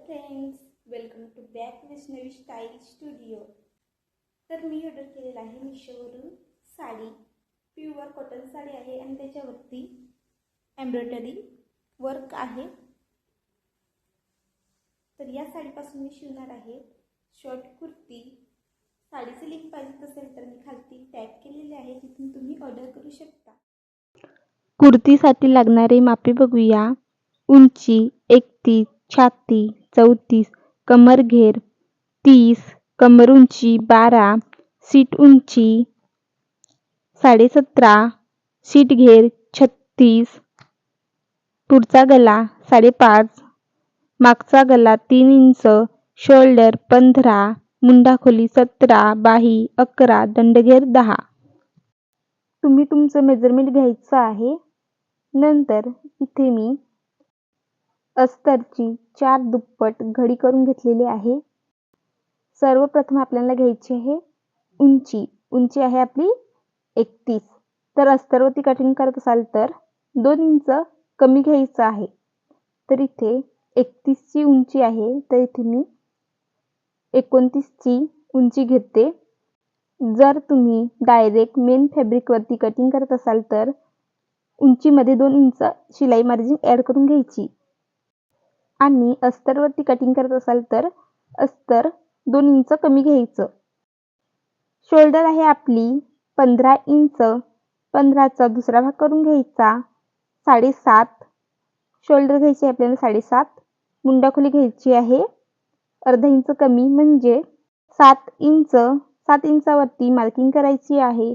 Friends, welcome to back Vaishnavi style studio. तर मी order केलेला आहे मिशोवरून साडी, प्युअर कॉटन साडी आहे आणि त्याच्यावरती एम्ब्रॉयडरी वर्क आहे। तर या साडीपासून मी शिवणार आहे शॉर्ट कुर्ती। साडीची लिंक पाहिजे असेल तर मी खालती टॅग केलेले आहे, तिथून तुम्ही ऑर्डर करू शकता। कुर्तीसाठी लागणारे मापे बघूया। उंची 31, छाती 34, कमरघेर 30, कमर उंची 12, सीट उंची 17.5, सीट घेर 36, पुढचा गला 5.5, मागचा गला 3 इंच, शोल्डर 15, मुंडाखोली 17, बाही 11, दंडघेर 10। तुम्ही तुमचं मेजरमेंट घ्यायचं आहे। नंतर इथे मी अस्तरची 4 दुप्पट घडी करून घेतलेली आहे। सर्वप्रथम आपल्याला घ्यायची आहे उंची आहे आपली 31। तर अस्तरवरती कटिंग करत असाल तर 2 इंच कमी घ्यायचं आहे। तर इथे 31 ची उंची आहे, तर इथे मी 29 ची उंची घेते। जर तुम्ही डायरेक्ट मेन फॅब्रिक वरती कटिंग करत असाल तर उंचीमध्ये 2 इंच शिलाई मार्जिन ॲड करून घ्यायची आणि अस्तरवरती कटिंग करत असाल तर अस्तर 2 इंच कमी घ्यायचं। शोल्डर आहे आपली 15 इंच, 15 चा दुसरा भाग करून घ्यायचा 7.5। शोल्डर घ्यायचे आपल्याला 7.5, मुंडाखोली घ्यायची आहे अर्धा इंच कमी म्हणजे 7 इंच। 7 इंचावरती मार्किंग करायची आहे।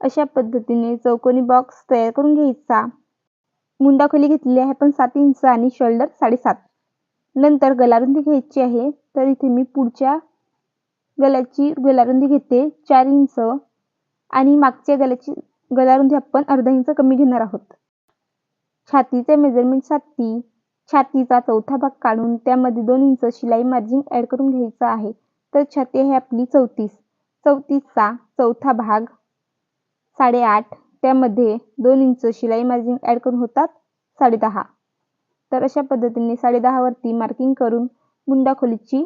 अशा पद्धतीने चौकोनी बॉक्स तयार करून घ्यायचा। मुंडाखोली घेतलेली आहे पण 7 इंच आणि शोल्डर 7.5। नंतर गलारुंदी घ्यायची आहे, तर इथे मी पुढच्या गल्याची गलारुंदी घेते 4 इंच आणि मागच्या गल्याची गलारुंदी आपण अर्धा इंच कमी घेणार आहोत। छातीचे मेजरमेंटसाठी छातीचा चौथा भाग काढून त्यामध्ये 2 इंच शिलाई मार्जिन ॲड करून घ्यायचा आहे। तर छाती आहे आपली 34, 34 चा चौथा भाग 8.5, त्यामध्ये 2 इंच शिलाई मार्जिन ॲड करून होतात 10.5। तर अशा पद्धतीने 10.5 वरती मार्किंग करून मुंडाखोलीची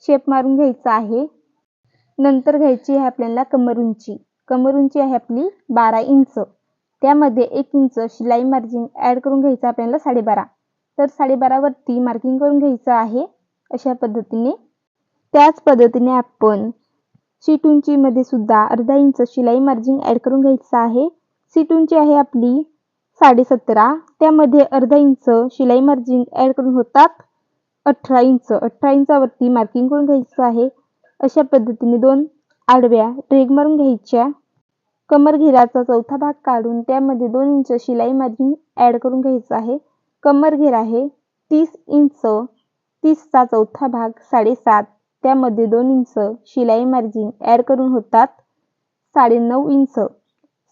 शेप मारून घ्यायचा आहे। नंतर घ्यायची आहे आपल्याला कमर उंची। कमर उंची आहे आपली 12 इंच, त्यामध्ये 1 इंच शिलाई मार्जिन ॲड करून घ्यायचं आपल्याला 12.5। तर 12.5 वरती मार्किंग करून घ्यायचं आहे अशा पद्धतीने। त्याच पद्धतीने आपण सीट उंचीमध्ये सुद्धा अर्धा इंच शिलाई मार्जिन ॲड करून घ्यायचं आहे। सीट उंची आहे आपली 17.5, त्यामध्ये अर्धा इंच शिलाई मार्जिन ॲड करून होतात 18 इंच। 18 इंचावरती मार्किंग करून घ्यायचं आहे। अशा पद्धतीने 2 आडव्या रेघ मारून घ्यायच्या। कमर घेराचा चौथा भाग काढून त्यामध्ये 2 इंच शिलाई मार्जिन ॲड करून घ्यायचं आहे। कमर घेर आहे 30 इंच, 30 चा चौथा भाग 7.5, त्यामध्ये 2 इंच शिलाई मार्जिन ॲड करून होतात 9.5 इंच।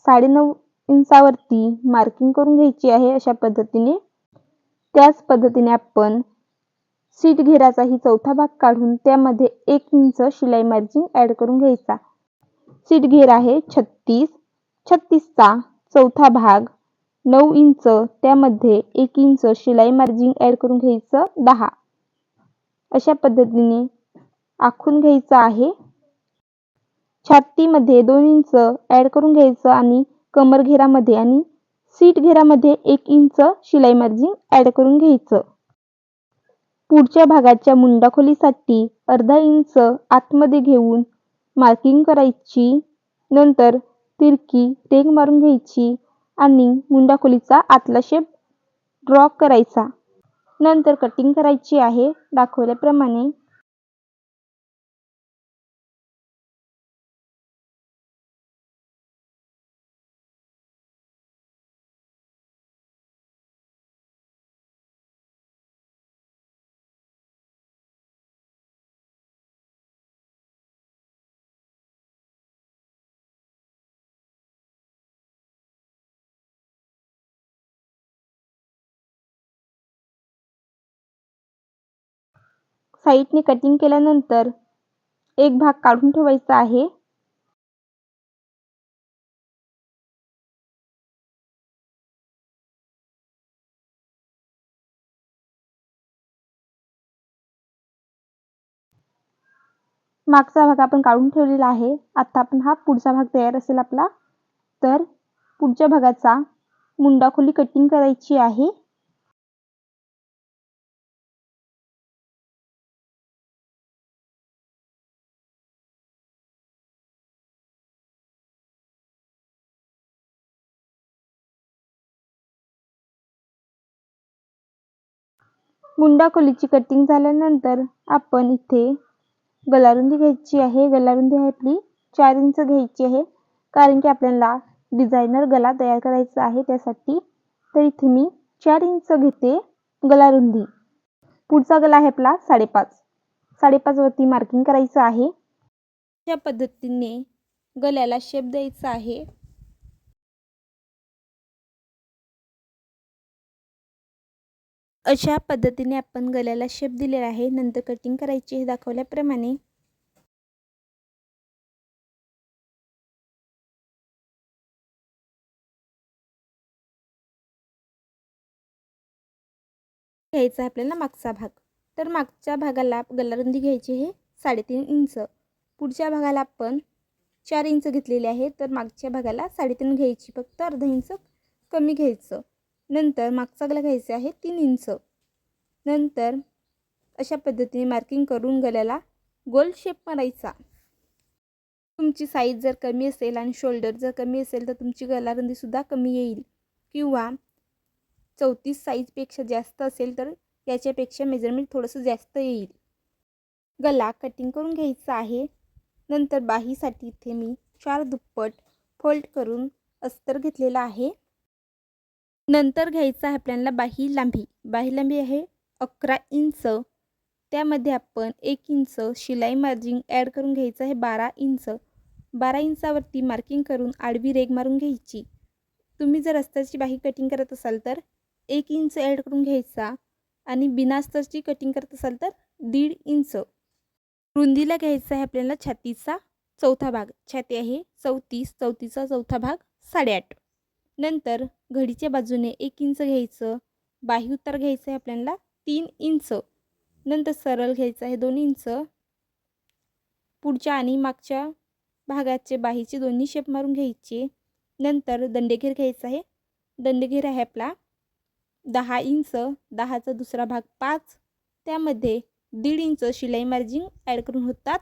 9.5 इंचावरती मार्किंग करून घ्यायची आहे अशा पद्धतीने। त्याच पद्धतीने आपण सीट घेराचाही चौथा भाग काढून त्यामध्ये 1 इंच शिलाई मार्जिन ॲड करून घ्यायचा। सीट घेर आहे 36, 36 चा चौथा भाग 9 इंच, त्यामध्ये 1 इंच शिलाई मार्जिन ॲड करून घ्यायचं 10। अशा पद्धतीने आखून घ्यायचं आहे। छातीमध्ये 2 इंच ॲड करून घ्यायचं आणि कमर घेरामध्ये आणि सीट घेरामध्ये 1 इंच शिलाई मार्जिन ॲड करून घ्यायचं। पुढच्या भागाच्या मुंडाखोलीसाठी अर्धा इंच आतमध्ये घेऊन मार्किंग करायची। नंतर तिरकी रेघ मारून घ्यायची आणि मुंडाखोलीचा आतला शेप ड्रॉ करायचा। नंतर कटिंग करायची आहे दाखवल्याप्रमाणे। साईडने कटिंग केल्यानंतर एक भाग काढून ठेवायचा आहे। मागचा भाग आपण काढून ठेवलेला आहे. आता आपण हा पुढचा भाग तयार असेल आपला, तर पुढच्या भागाचा मुंडा खोली कटिंग करायची आहे. मुंडा खोलीची कटिंग झाल्यानंतर आपण इथे गलारुंदी घ्यायची आहे. गलारुंदी आहे आपली 4 इंच घ्यायची आहे, कारण की आपल्याला डिझायनर गला तयार करायचा आहे त्यासाठी. तर इथे मी 4 इंच घेते गलारुंदी. पुढचा गला आहे आपला 5.5. 5.5 वरती मार्किंग करायचं आहे. अशा पद्धतीने गल्याला शेप द्यायचा आहे. अशा पद्धतीने आपण गल्याला शेप दिलेला आहे. नंतर कटिंग करायची आहे दाखवल्याप्रमाणे. घ्यायचा आहे आपल्याला मागचा भाग. तर मागच्या भागाला गलारुंदी घ्यायची आहे 3.5 इंच. पुढच्या भागाला आपण 4 इंच घेतलेले आहे, तर मागच्या भागाला 3.5 घ्यायची, फक्त अर्धा इंच कमी घ्यायचं. नंतर मागचा गला घ्यायचा आहे 3 इंच. नंतर अशा पद्धतीने मार्किंग करून गल्याला गोल शेप मारायचा. तुमची साईज जर कमी असेल आणि शोल्डर जर कमी असेल तर तुमची गलारुंदीसुद्धा कमी येईल, किंवा 34 साईजपेक्षा जास्त असेल तर याच्यापेक्षा मेजरमेंट थोडंसं जास्त येईल. गला कटिंग करून घ्यायचा आहे. नंतर बाहीसाठी इथे मी 4 दुप्पट फोल्ड करून अस्तर घेतलेला आहे. नंतर घ्यायचं आहे आपल्याला बाही लांबी. बाही लांबी आहे 11 इंच. त्यामध्ये आपण 1 इंच शिलाई मार्जिन ॲड करून घ्यायचं आहे 12 इंच. 12 इंचावरती मार्किंग करून आडवी रेघ मारून घ्यायची. तुम्ही जर अस्तरची बाही कटिंग करत असाल तर 1 इंच ॲड करून घ्यायचा, आणि बिना अस्तरची कटिंग करत असाल तर 1.5 इंच. रुंदीला घ्यायचा आहे आपल्याला छातीचा चौथा भाग. छाती आहे 34, 34चा चौथा भाग 8.5. नंतर घडीच्या बाजूने 1 इंच घ्यायचं. बाही उतार घ्यायचा आहे आपल्याला 3 इंच. नंतर सरळ घ्यायचं आहे 2 इंच. पुढच्या आणि मागच्या भागाचे बाहीचे दोन्ही शेप मारून घ्यायचे. नंतर दंडेघेर घ्यायचा आहे. दंडेघेर आहे आपला 10 इंच. 10चा दुसरा भाग 5. त्यामध्ये 1.5 इंच शिलाई मार्जिन ॲड करून होतात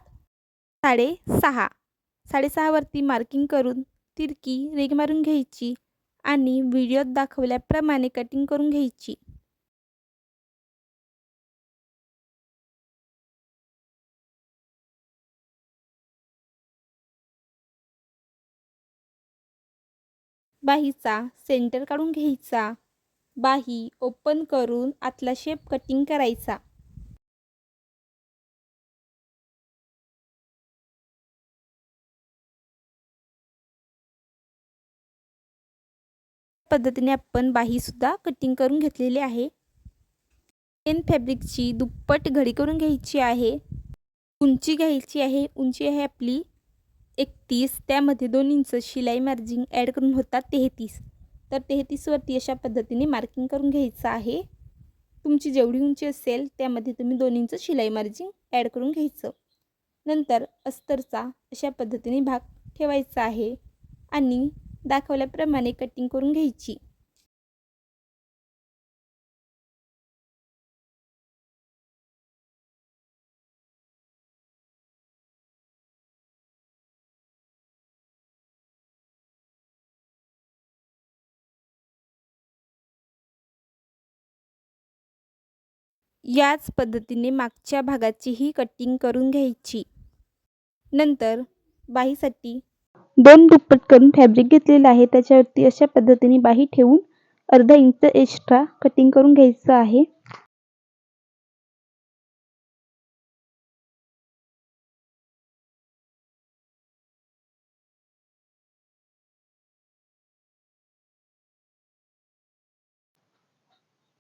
6.5. 6.5 वरती मार्किंग करून तिरकी रेघ मारून घ्यायची आणि व्हिडिओत दाखवल्याप्रमाणे कटिंग करून घ्यायची. बाहीचा सेंटर काढून घ्यायचा. बाही ओपन करून आतला शेप कटिंग करायचा. पद्धतीने आपण बाही सुद्धा कटिंग करून घेतलेली आहे. प्लेन फॅब्रिकची दुप्पट घडी करून घ्यायची आहे. उंची घ्यायची आहे. उंची आहे आपली 31. त्यामध्ये 2 इंच शिलाई मार्जिन ॲड करून होतात 33. तर 33 वरती अशा पद्धतीने मार्किंग करून घ्यायचं आहे. तुमची जेवढी उंची असेल त्यामध्ये तुम्ही 2 इंच शिलाई मार्जिन ॲड करून घ्यायचं. नंतर अस्तरचा अशा पद्धतीने भाग ठेवायचा आहे आणि दाखवल्याप्रमाणे कटिंग करून घ्यायची. याच पद्धतीने मागच्या भागाचीही कटिंग करून घ्यायची. नंतर बाहीसाठी 2 दुप्पट करून फॅब्रिक घेतलेलं आहे. त्याच्यावरती अशा पद्धतीने बाही ठेवून अर्धा इंच एक्स्ट्रा कटिंग करून घ्यायचं आहे.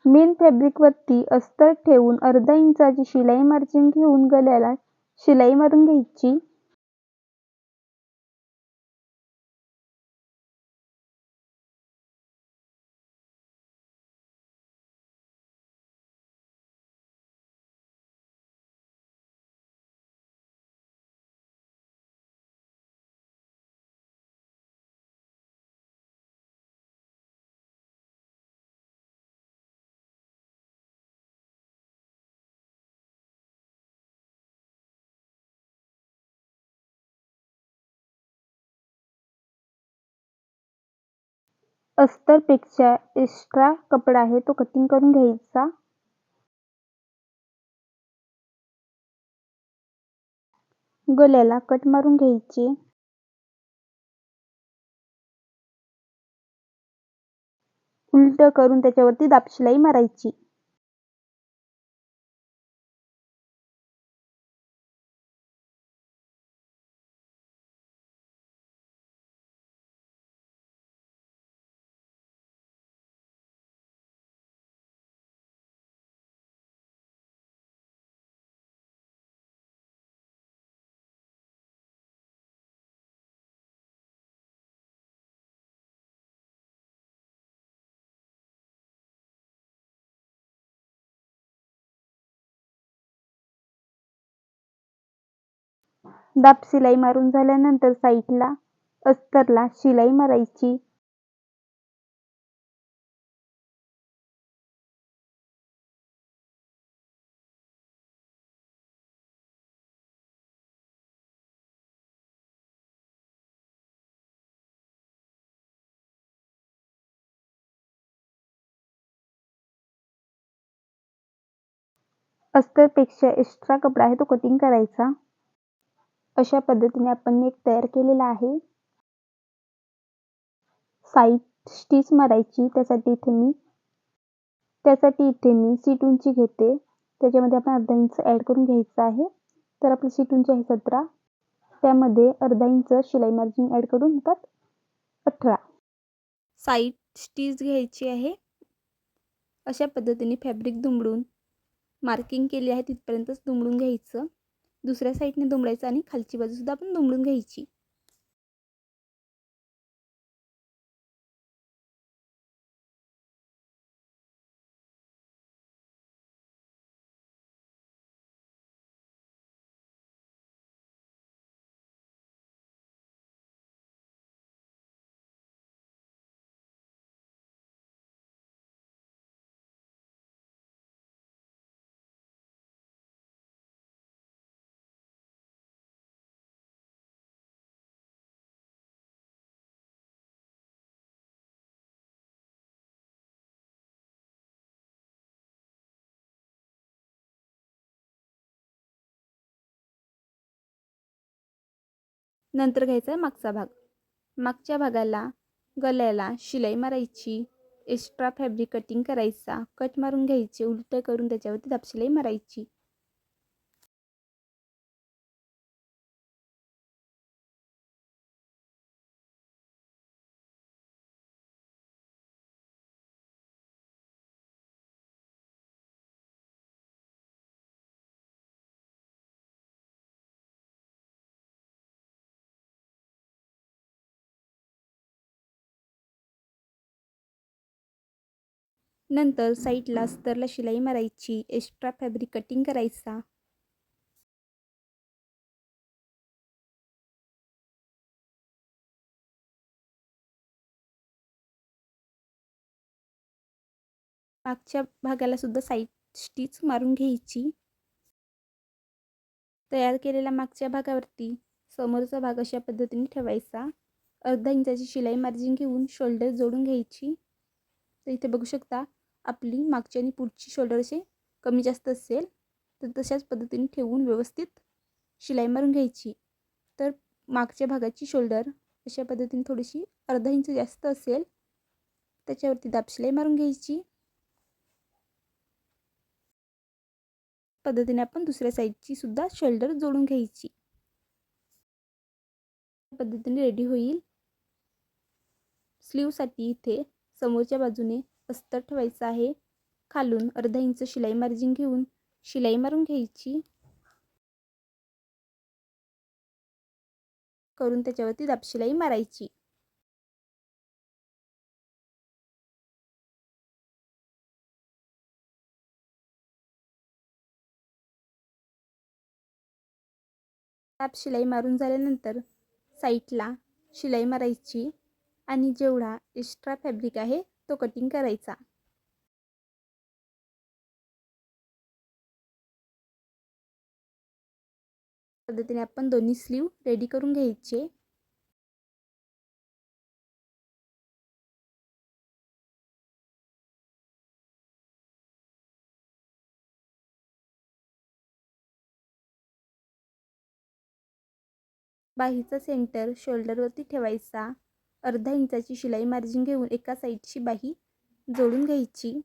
मेन फॅब्रिकवरती अस्तर ठेवून अर्धा इंचाची शिलाई मार्जिन घेऊन गल्याला शिलाई मारून घ्यायची. अस्तरपेक्षा एक्स्ट्रा कपडा आहे तो कटिंग करून घ्यायचा. गळ्याला कट मारून घ्यायचे. उलट करून त्याच्यावरती दाब शिलाई मारायची. दाब शिलाई मारून झाल्यानंतर साईडला अस्तरला शिलाई मारायची. अस्तरपेक्षा एक्स्ट्रा कपडा आहे तो कटिंग करायचा. अशा पद्धतीने आपण नेक तयार केलेला आहे. साईड स्टिच मारायची. त्यासाठी इथे मी सीट उंची घेते. त्याच्यामध्ये आपण अर्धा इंच ॲड करून घ्यायचं आहे. तर आपली सीट उंची आहे 17. त्यामध्ये अर्धा इंच शिलाई मार्जिन ॲड करून होतात 18. साईड स्टिच घ्यायची आहे. अशा पद्धतीने फॅब्रिक दुमडून मार्किंग केली आहे तिथपर्यंतच दुमडून घ्यायचं. दुसऱ्या साईडने दुमडायचं आणि खालची बाजूसुद्धा आपण दुमडून घ्यायची. नंतर घ्यायचा आहे मागचा भाग. मागच्या भागाला गळ्याला शिलाई मारायची. एक्स्ट्रा फॅब्रिक कटिंग करायचा. कट मारून घ्यायचे. उलट करून त्याच्यावरती दाब शिलाई मारायची. नंतर साईडला अस्तरला शिलाई मारायची. एक्स्ट्रा फॅब्रिक कटिंग करायचा. मागच्या भागाला सुद्धा साईड स्टिच मारून घ्यायची. तयार केलेल्या मागच्या भागावरती समोरचा भाग अशा पद्धतीने ठेवायचा. अर्धा इंचाची शिलाई मार्जिन घेऊन शोल्डर जोडून घ्यायची. तर इथे बघू शकता आपली मागची आणि पुढची शोल्डर असे कमी जास्त असेल तर तशाच पद्धतीने ठेवून व्यवस्थित शिलाई मारून घ्यायची. तर मागच्या भागाची शोल्डर अशा पद्धतीने थोडीशी अर्धा इंच जास्त असेल त्याच्यावरती दाब शिलाई मारून घ्यायची. पद्धतीने आपण दुसऱ्या साईडची सुद्धा शोल्डर जोडून घ्यायची. पद्धतीने रेडी होईल. स्लीवसाठी इथे समोरच्या बाजूने अस्तर ठेवायचं आहे. खालून अर्धा इंच शिलाई मार्जिन घेऊन शिलाई मारून घ्यायची. करून त्याच्यावरती दाब शिलाई मारायची. दाब शिलाई मारून झाल्यानंतर साईडला शिलाई मारायची आणि जेवढा एक्स्ट्रा फॅब्रिक आहे तो कटिंग करायचा. पद्धतीने आपण दोन्ही स्लीव रेडी करून घ्यायचे. बाहीचा सेंटर शोल्डरवरती ठेवायचा. अर्धा इंचाची शिलाई मार्जिन घेऊन एका साईडची बाही जोडून घ्यायची.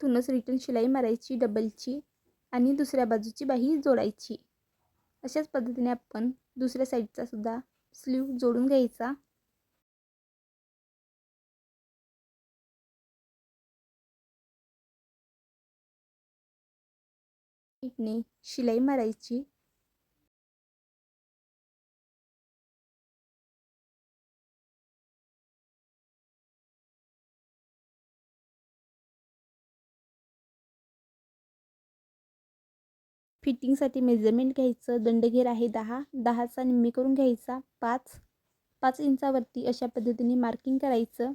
इथूनच रिटर्न शिलाई मारायची डबलची आणि दुसऱ्या बाजूची बाही जोडायची. अशाच पद्धतीने आपण दुसऱ्या साईडचा सुद्धा स्लीव जोडून घ्यायचा. इथने शिलाई मारायची. फिटिंगसाठी मेजरमेंट घ्यायचं. दंडघेर आहे 10, 10चा निम्मे करून घ्यायचा 5 इंचावरती अशा पद्धतीने मार्किंग करायचं.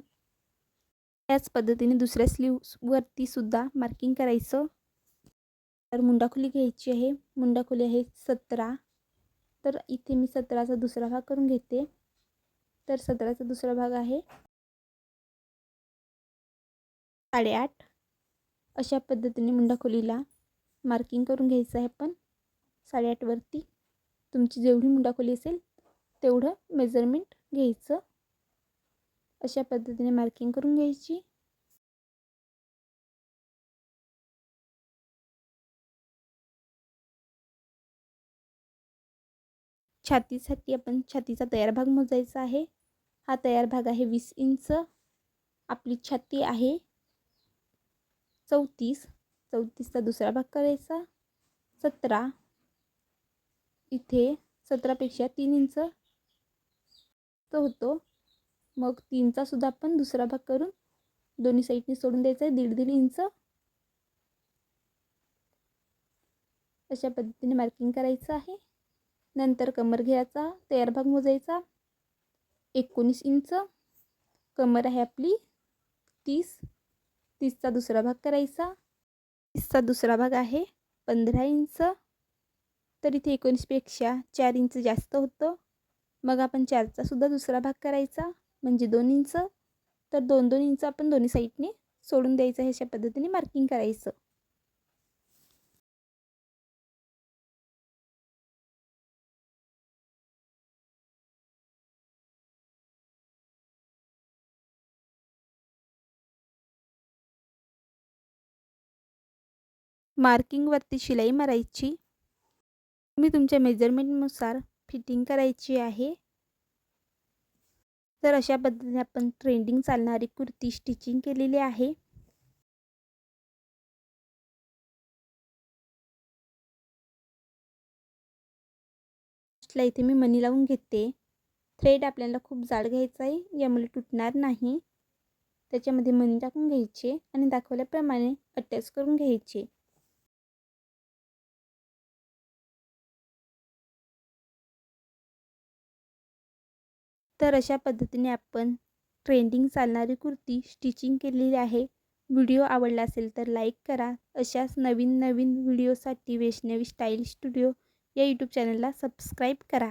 त्याच पद्धतीने दुसऱ्या स्लीववरती सुद्धा मार्किंग करायचं. तर मुंडाखोली घ्यायची आहे. मुंडाखोली आहे 17. तर इथे मी 17चा दुसरा भाग करून घेते. तर 17चा दुसरा भाग आहे 8.5. अशा पद्धतीने मुंडाखोलीला मार्किंग करून घ्यायचं आहे आपण 8.5 वरती. तुमची जेवढी मुंडाखोली असेल तेवढं मेजरमेंट घ्यायचं. अशा पद्धतीने मार्किंग करून घ्यायची. छातीसाठी आपण छातीचा तयार भाग मोजायचा आहे. हा तयार भाग आहे 20 इंच. आपली छाती आहे 34. 34चा दुसरा भाग करायचा 17. इथे 17पेक्षा 3 इंच होतो. मग 3चा सुद्धा आपण दुसरा भाग करून दोन्ही साईडने सोडून द्यायचा आहे 1.5 इंच. अशा पद्धतीने मार्किंग करायचं आहे. नंतर कमर घेराचा तयार भाग मोजायचा 19 इंच. कमर आहे आपली 30. 30चा दुसरा भाग करायचा. 30चा दुसरा भाग आहे 15 इंच. तर इथे 19पेक्षा 4 इंच जास्त होतं. मग आपण 4चा सुद्धा दुसरा भाग करायचा म्हणजे 2 इंच. तर 2-2 इंच आपण दोन्ही साईडने सोडून द्यायचं आहे. अशा पद्धतीने मार्किंग करायचं. मार्किंगवरती शिलाई मारायची. तुम्ही तुमच्या मेजरमेंटनुसार फिटिंग करायची आहे. तर अशा पद्धतीने आपण ट्रेंडिंग चालणारी कुर्ती स्टिचिंग केलेली आहे. इथे मी मणी लावून घेते. थ्रेड आपल्याला खूप जाड घ्यायचा आहे, यामुळे तुटणार नाही. त्याच्यामध्ये मणी टाकून घ्यायचे आणि दाखवल्याप्रमाणे अटॅच करून घ्यायचे. तर अशा पद्धतीने आपण ट्रेंडिंग चालणारी कुर्ती स्टिचिंग केलेली आहे. व्हिडिओ आवडला असेल तर लाईक करा. अशाच नवीन व्हिडिओसाठी वैष्णवी स्टाईल स्टुडिओ या यूट्यूब चॅनलला सबस्क्राईब करा.